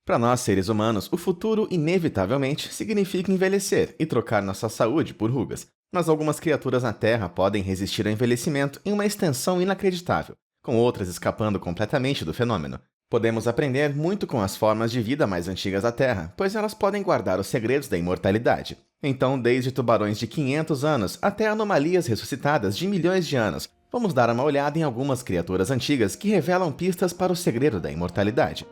Para nós, seres humanos, o futuro, inevitavelmente, significa envelhecer e trocar nossa saúde por rugas. Mas algumas criaturas na Terra podem resistir ao envelhecimento em uma extensão inacreditável, com outras escapando completamente do fenômeno. Podemos aprender muito com as formas de vida mais antigas da Terra, pois elas podem guardar os segredos da imortalidade. Então, desde tubarões de 500 anos até anomalias ressuscitadas de milhões de anos, vamos dar uma olhada em algumas criaturas antigas que revelam pistas para o segredo da imortalidade.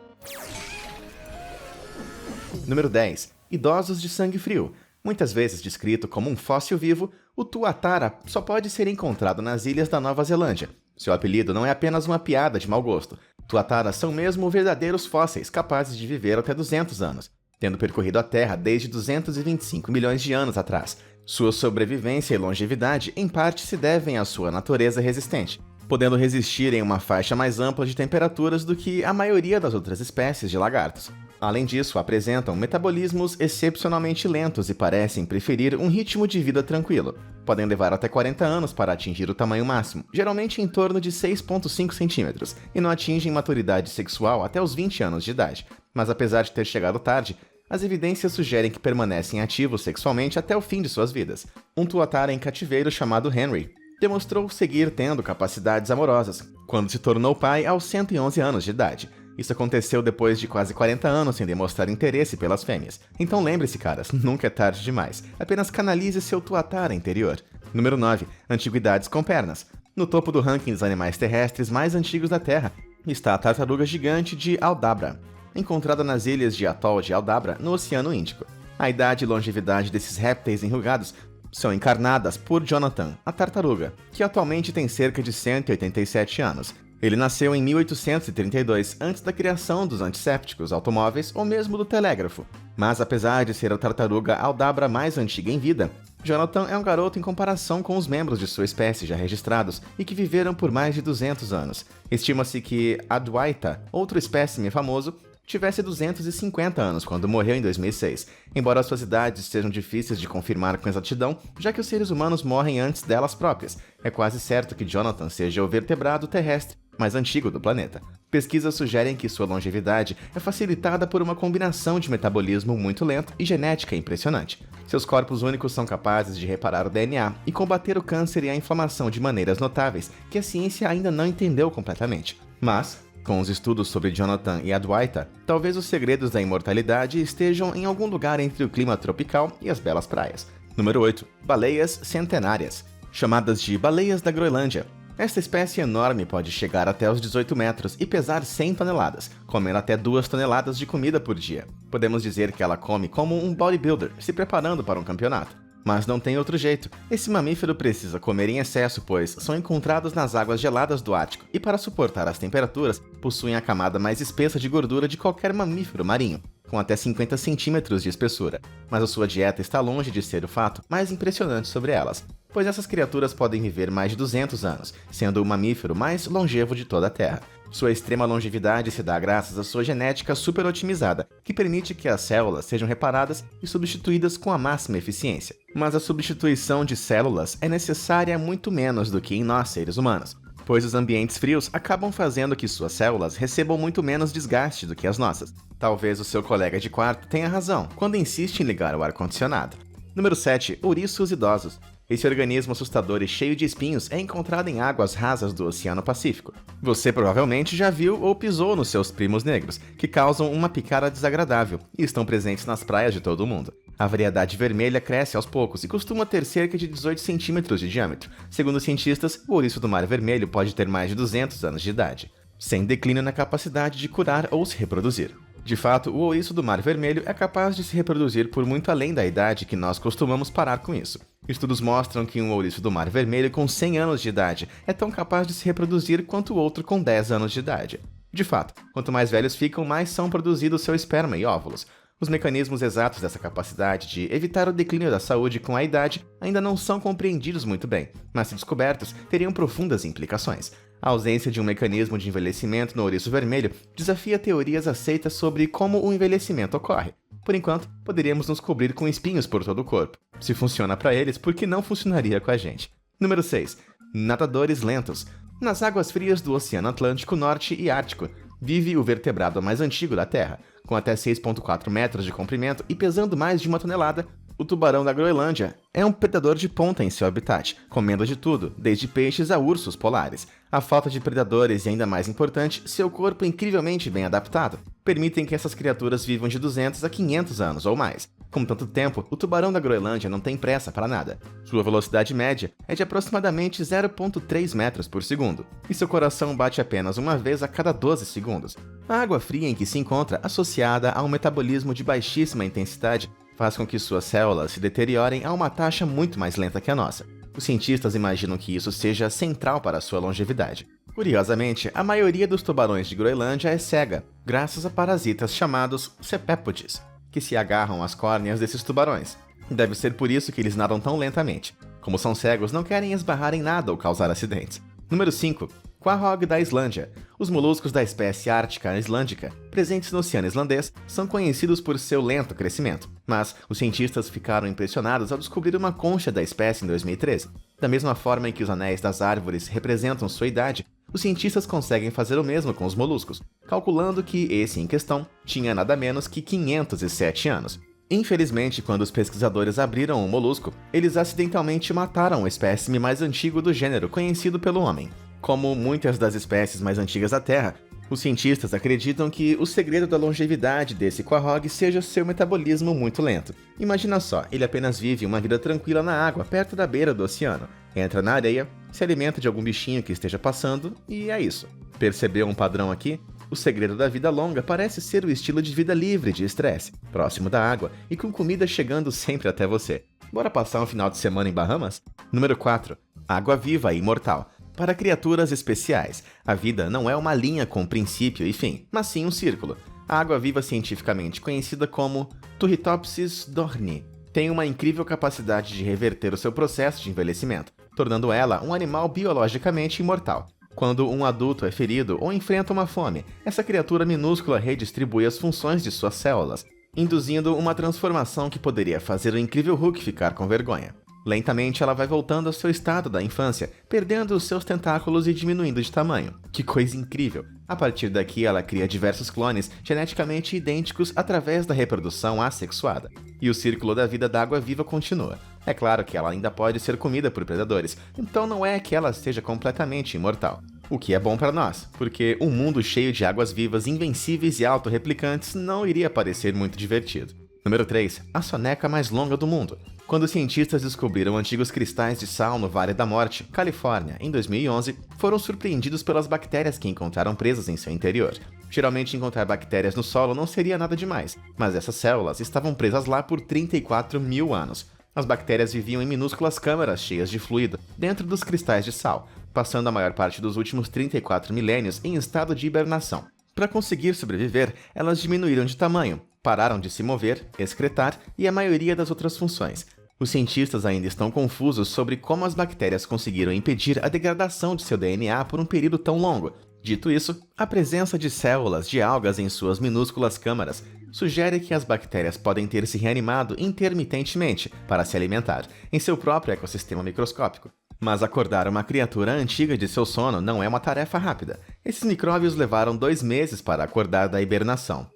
Número 10. Idosos de sangue frio. Muitas vezes descrito como um fóssil vivo, o tuatara só pode ser encontrado nas ilhas da Nova Zelândia. Seu apelido não é apenas uma piada de mau gosto. Tuataras são mesmo verdadeiros fósseis capazes de viver até 200 anos, tendo percorrido a Terra desde 225 milhões de anos atrás. Sua sobrevivência e longevidade, em parte, se devem à sua natureza resistente, podendo resistir em uma faixa mais ampla de temperaturas do que a maioria das outras espécies de lagartos. Além disso, apresentam metabolismos excepcionalmente lentos e parecem preferir um ritmo de vida tranquilo. Podem levar até 40 anos para atingir o tamanho máximo, geralmente em torno de 6,5 centímetros, e não atingem maturidade sexual até os 20 anos de idade. Mas apesar de ter chegado tarde, as evidências sugerem que permanecem ativos sexualmente até o fim de suas vidas. Um tuatara em cativeiro chamado Henry demonstrou seguir tendo capacidades amorosas, quando se tornou pai aos 111 anos de idade. Isso aconteceu depois de quase 40 anos sem demonstrar interesse pelas fêmeas. Então lembre-se, caras, nunca é tarde demais. Apenas canalize seu tuatara interior. Número 9. Antiguidades com pernas. No topo do ranking dos animais terrestres mais antigos da Terra está a tartaruga gigante de Aldabra, encontrada nas ilhas de Atol de Aldabra, no Oceano Índico. A idade e longevidade desses répteis enrugados são encarnadas por Jonathan, a tartaruga, que atualmente tem cerca de 187 anos. Ele nasceu em 1832, antes da criação dos antissépticos, automóveis ou mesmo do telégrafo. Mas apesar de ser a tartaruga Aldabra mais antiga em vida, Jonathan é um garoto em comparação com os membros de sua espécie já registrados e que viveram por mais de 200 anos. Estima-se que Adwaita, outro espécime famoso, tivesse 250 anos quando morreu em 2006, embora suas idades sejam difíceis de confirmar com exatidão, já que os seres humanos morrem antes delas próprias. É quase certo que Jonathan seja o vertebrado terrestre mais antigo do planeta. Pesquisas sugerem que sua longevidade é facilitada por uma combinação de metabolismo muito lento e genética impressionante. Seus corpos únicos são capazes de reparar o DNA e combater o câncer e a inflamação de maneiras notáveis que a ciência ainda não entendeu completamente. Mas, com os estudos sobre Jonathan e Adwaita, talvez os segredos da imortalidade estejam em algum lugar entre o clima tropical e as belas praias. Número 8. Baleias centenárias. Chamadas de baleias da Groenlândia. Esta espécie enorme pode chegar até os 18 metros e pesar 100 toneladas, comendo até 2 toneladas de comida por dia. Podemos dizer que ela come como um bodybuilder, se preparando para um campeonato. Mas não tem outro jeito. Esse mamífero precisa comer em excesso, pois são encontrados nas águas geladas do Ártico e, para suportar as temperaturas, possuem a camada mais espessa de gordura de qualquer mamífero marinho, com até 50 centímetros de espessura. Mas a sua dieta está longe de ser o fato mais impressionante sobre elas, pois essas criaturas podem viver mais de 200 anos, sendo o mamífero mais longevo de toda a Terra. Sua extrema longevidade se dá graças à sua genética super otimizada, que permite que as células sejam reparadas e substituídas com a máxima eficiência. Mas a substituição de células é necessária muito menos do que em nós, seres humanos, pois os ambientes frios acabam fazendo que suas células recebam muito menos desgaste do que as nossas. Talvez o seu colega de quarto tenha razão quando insiste em ligar o ar-condicionado. Número 7. Ouriços idosos. Esse organismo assustador e cheio de espinhos é encontrado em águas rasas do Oceano Pacífico. Você provavelmente já viu ou pisou nos seus primos negros, que causam uma picada desagradável e estão presentes nas praias de todo o mundo. A variedade vermelha cresce aos poucos e costuma ter cerca de 18 centímetros de diâmetro. Segundo os cientistas, o ouriço do mar vermelho pode ter mais de 200 anos de idade, sem declínio na capacidade de curar ou se reproduzir. De fato, o ouriço do mar vermelho é capaz de se reproduzir por muito além da idade que nós costumamos parar com isso. Estudos mostram que um ouriço do mar vermelho com 100 anos de idade é tão capaz de se reproduzir quanto o outro com 10 anos de idade. De fato, quanto mais velhos ficam, mais são produzidos seu esperma e óvulos. Os mecanismos exatos dessa capacidade de evitar o declínio da saúde com a idade ainda não são compreendidos muito bem, mas se descobertos, teriam profundas implicações. A ausência de um mecanismo de envelhecimento no ouriço vermelho desafia teorias aceitas sobre como o envelhecimento ocorre. Por enquanto, poderíamos nos cobrir com espinhos por todo o corpo. Se funciona para eles, por que não funcionaria com a gente? Número 6. Nadadores lentos. Nas águas frias do Oceano Atlântico Norte e Ártico, vive o vertebrado mais antigo da Terra, com até 6,4 metros de comprimento e pesando mais de 1 tonelada, o tubarão da Groenlândia é um predador de ponta em seu habitat, comendo de tudo, desde peixes a ursos polares. A falta de predadores e, ainda mais importante, seu corpo incrivelmente bem adaptado, permitem que essas criaturas vivam de 200 a 500 anos ou mais. Com tanto tempo, o tubarão da Groenlândia não tem pressa para nada. Sua velocidade média é de aproximadamente 0,3 metros por segundo, e seu coração bate apenas uma vez a cada 12 segundos. A água fria em que se encontra, associada a um metabolismo de baixíssima intensidade, faz com que suas células se deteriorem a uma taxa muito mais lenta que a nossa. Os cientistas imaginam que isso seja central para sua longevidade. Curiosamente, a maioria dos tubarões de Groenlândia é cega, graças a parasitas chamados cepépodes, que se agarram às córneas desses tubarões. Deve ser por isso que eles nadam tão lentamente. Como são cegos, não querem esbarrar em nada ou causar acidentes. Número 5. Quahog da Islândia. Os moluscos da espécie ártica islândica, presentes no Oceano Islandês, são conhecidos por seu lento crescimento. Mas os cientistas ficaram impressionados ao descobrir uma concha da espécie em 2013. Da mesma forma em que os anéis das árvores representam sua idade, os cientistas conseguem fazer o mesmo com os moluscos, calculando que esse em questão tinha nada menos que 507 anos. Infelizmente, quando os pesquisadores abriram o molusco, eles acidentalmente mataram o espécime mais antigo do gênero conhecido pelo homem. Como muitas das espécies mais antigas da Terra, os cientistas acreditam que o segredo da longevidade desse quahog seja seu metabolismo muito lento. Imagina só, ele apenas vive uma vida tranquila na água, perto da beira do oceano. Entra na areia, se alimenta de algum bichinho que esteja passando, e é isso. Percebeu um padrão aqui? O segredo da vida longa parece ser o estilo de vida livre de estresse, próximo da água e com comida chegando sempre até você. Bora passar um final de semana em Bahamas? Número 4. Água viva e imortal. Para criaturas especiais, a vida não é uma linha com princípio e fim, mas sim um círculo. A água-viva, cientificamente conhecida como Turritopsis dohrnii, tem uma incrível capacidade de reverter o seu processo de envelhecimento, tornando ela um animal biologicamente imortal. Quando um adulto é ferido ou enfrenta uma fome, essa criatura minúscula redistribui as funções de suas células, induzindo uma transformação que poderia fazer o incrível Hulk ficar com vergonha. Lentamente, ela vai voltando ao seu estado da infância, perdendo os seus tentáculos e diminuindo de tamanho. Que coisa incrível! A partir daqui, ela cria diversos clones geneticamente idênticos através da reprodução assexuada. E o círculo da vida da água-viva continua. É claro que ela ainda pode ser comida por predadores, então não é que ela esteja completamente imortal. O que é bom para nós, porque um mundo cheio de águas-vivas invencíveis e autorreplicantes não iria parecer muito divertido. Número 3. A soneca mais longa do mundo. Quando os cientistas descobriram antigos cristais de sal no Vale da Morte, Califórnia, em 2011, foram surpreendidos pelas bactérias que encontraram presas em seu interior. Geralmente, encontrar bactérias no solo não seria nada demais, mas essas células estavam presas lá por 34 mil anos. As bactérias viviam em minúsculas câmaras cheias de fluido dentro dos cristais de sal, passando a maior parte dos últimos 34 milênios em estado de hibernação. Para conseguir sobreviver, elas diminuíram de tamanho, pararam de se mover, excretar e a maioria das outras funções. Os cientistas ainda estão confusos sobre como as bactérias conseguiram impedir a degradação de seu DNA por um período tão longo. Dito isso, a presença de células de algas em suas minúsculas câmaras sugere que as bactérias podem ter se reanimado intermitentemente para se alimentar em seu próprio ecossistema microscópico. Mas acordar uma criatura antiga de seu sono não é uma tarefa rápida. Esses micróbios levaram 2 meses para acordar da hibernação.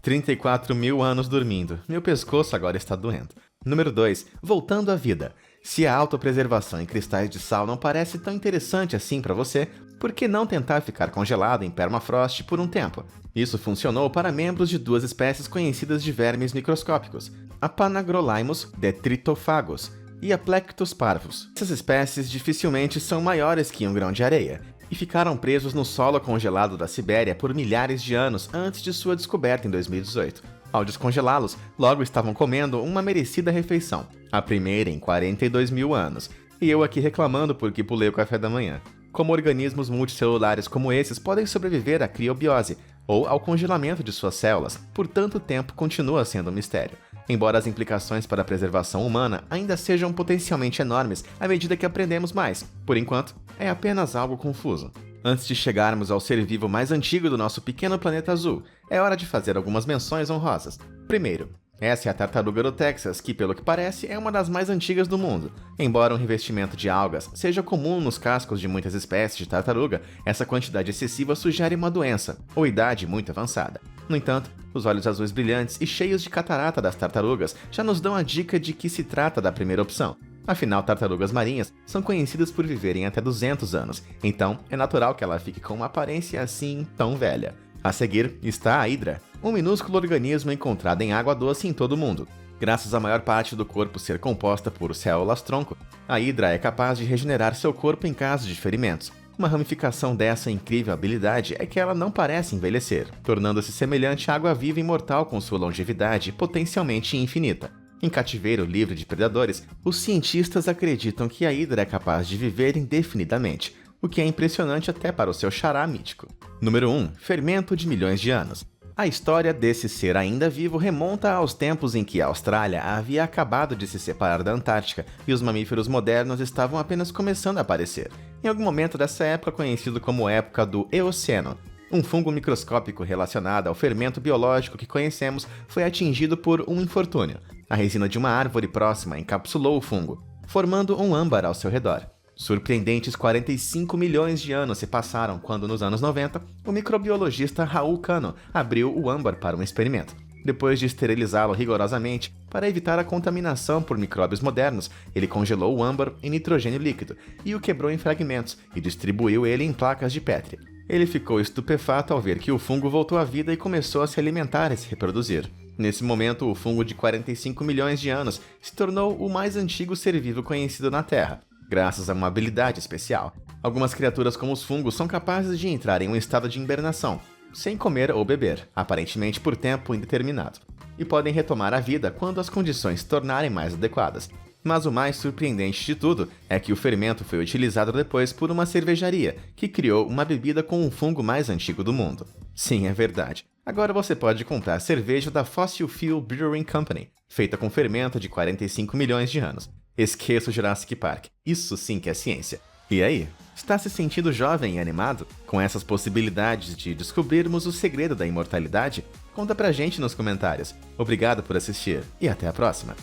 34 mil anos dormindo. Meu pescoço agora está doendo. Número 2. Voltando à vida. Se a autopreservação em cristais de sal não parece tão interessante assim para você, por que não tentar ficar congelado em permafrost por um tempo? Isso funcionou para membros de 2 espécies conhecidas de vermes microscópicos, a Panagrolimus detritóphagos e a Plectus parvus. Essas espécies dificilmente são maiores que um grão de areia e ficaram presos no solo congelado da Sibéria por milhares de anos antes de sua descoberta em 2018. Ao descongelá-los, logo estavam comendo uma merecida refeição, a primeira em 42 mil anos, e eu aqui reclamando porque pulei o café da manhã. Como organismos multicelulares como esses podem sobreviver à criobiose, ou ao congelamento de suas células, por tanto tempo continua sendo um mistério. Embora as implicações para a preservação humana ainda sejam potencialmente enormes à medida que aprendemos mais, por enquanto, é apenas algo confuso. Antes de chegarmos ao ser vivo mais antigo do nosso pequeno planeta azul, é hora de fazer algumas menções honrosas. Primeiro, essa é a tartaruga do Texas, que, pelo que parece, é uma das mais antigas do mundo. Embora um revestimento de algas seja comum nos cascos de muitas espécies de tartaruga, essa quantidade excessiva sugere uma doença, ou idade muito avançada. No entanto, os olhos azuis brilhantes e cheios de catarata das tartarugas já nos dão a dica de que se trata da primeira opção. Afinal, tartarugas marinhas são conhecidas por viverem até 200 anos, então é natural que ela fique com uma aparência assim tão velha. A seguir está a hidra, um minúsculo organismo encontrado em água doce em todo o mundo. Graças à maior parte do corpo ser composta por células-tronco, a hidra é capaz de regenerar seu corpo em caso de ferimentos. Uma ramificação dessa incrível habilidade é que ela não parece envelhecer, tornando-se semelhante à água-viva imortal com sua longevidade potencialmente infinita. Em cativeiro livre de predadores, os cientistas acreditam que a hidra é capaz de viver indefinidamente, o que é impressionante até para o seu xará mítico. Número 1. Fermento de milhões de anos. A história desse ser ainda vivo remonta aos tempos em que a Austrália havia acabado de se separar da Antártica e os mamíferos modernos estavam apenas começando a aparecer. Em algum momento dessa época, conhecido como época do Eoceno, um fungo microscópico relacionado ao fermento biológico que conhecemos foi atingido por um infortúnio. A resina de uma árvore próxima encapsulou o fungo, formando um âmbar ao seu redor. Surpreendentes 45 milhões de anos se passaram quando, nos anos 90, o microbiologista Raul Cano abriu o âmbar para um experimento. Depois de esterilizá-lo rigorosamente para evitar a contaminação por micróbios modernos, ele congelou o âmbar em nitrogênio líquido e o quebrou em fragmentos e distribuiu ele em placas de Petri. Ele ficou estupefato ao ver que o fungo voltou à vida e começou a se alimentar e se reproduzir. Nesse momento, o fungo de 45 milhões de anos se tornou o mais antigo ser vivo conhecido na Terra, graças a uma habilidade especial. Algumas criaturas como os fungos são capazes de entrar em um estado de hibernação, sem comer ou beber, aparentemente por tempo indeterminado, e podem retomar a vida quando as condições se tornarem mais adequadas. Mas o mais surpreendente de tudo é que o fermento foi utilizado depois por uma cervejaria, que criou uma bebida com o fungo mais antigo do mundo. Sim, é verdade. Agora você pode comprar cerveja da Fossil Fuel Brewing Company, feita com fermento de 45 milhões de anos. Esqueça o Jurassic Park. Isso sim que é ciência. E aí, está se sentindo jovem e animado com essas possibilidades de descobrirmos o segredo da imortalidade? Conta pra gente nos comentários. Obrigado por assistir e até a próxima!